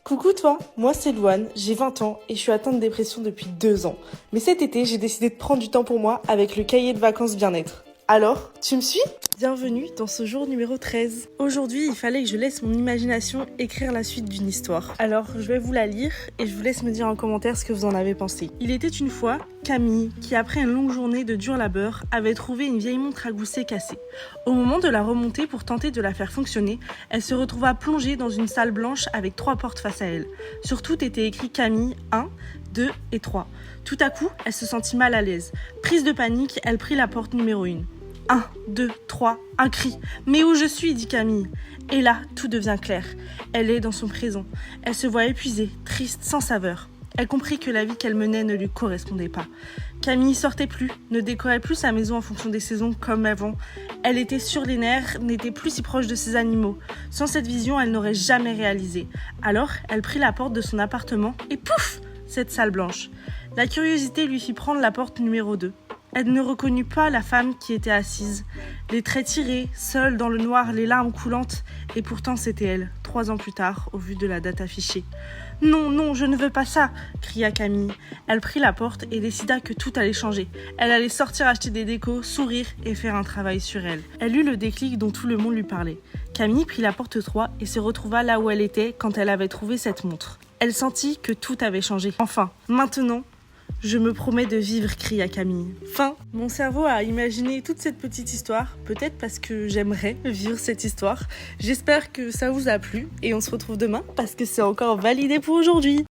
Coucou toi, moi c'est Louane, j'ai 20 ans et je suis atteinte de dépression depuis 2 ans. Mais cet été, j'ai décidé de prendre du temps pour moi avec le cahier de vacances bien-être. Alors, tu me suis ? Bienvenue dans ce jour numéro 13. Aujourd'hui, il fallait que je laisse mon imagination écrire la suite d'une histoire. Alors, je vais vous la lire et je vous laisse me dire en commentaire ce que vous en avez pensé. Il était une fois Camille qui, après une longue journée de dur labeur, avait trouvé une vieille montre à gousset cassée. Au moment de la remonter pour tenter de la faire fonctionner, elle se retrouva plongée dans une salle blanche avec 3 portes face à elle. Sur toutes était écrit Camille 1, 2 et 3. Tout à coup, elle se sentit mal à l'aise. Prise de panique, elle prit la porte numéro 1. 1, 2, 3, un cri. « Mais où je suis ?» dit Camille. Et là, tout devient clair. Elle est dans son présent. Elle se voit épuisée, triste, sans saveur. Elle comprit que la vie qu'elle menait ne lui correspondait pas. Camille sortait plus, ne décorait plus sa maison en fonction des saisons comme avant. Elle était sur les nerfs, n'était plus si proche de ses animaux. Sans cette vision, elle n'aurait jamais réalisé. Alors, elle prit la porte de son appartement et pouf ! Cette salle blanche. La curiosité lui fit prendre la porte numéro 2. Elle ne reconnut pas la femme qui était assise, les traits tirés, seule dans le noir, les larmes coulantes, et pourtant c'était elle, 3 ans plus tard, au vu de la date affichée. « Non, non, je ne veux pas ça !» cria Camille. Elle prit la porte et décida que tout allait changer. Elle allait sortir acheter des décos, sourire et faire un travail sur elle. Elle eut le déclic dont tout le monde lui parlait. Camille prit la porte 3 et se retrouva là où elle était quand elle avait trouvé cette montre. Elle sentit que tout avait changé. Enfin, maintenant, je me promets de vivre, cria Camille. Fin. Mon cerveau a imaginé toute cette petite histoire, peut-être parce que j'aimerais vivre cette histoire. J'espère que ça vous a plu et on se retrouve demain parce que c'est encore validé pour aujourd'hui.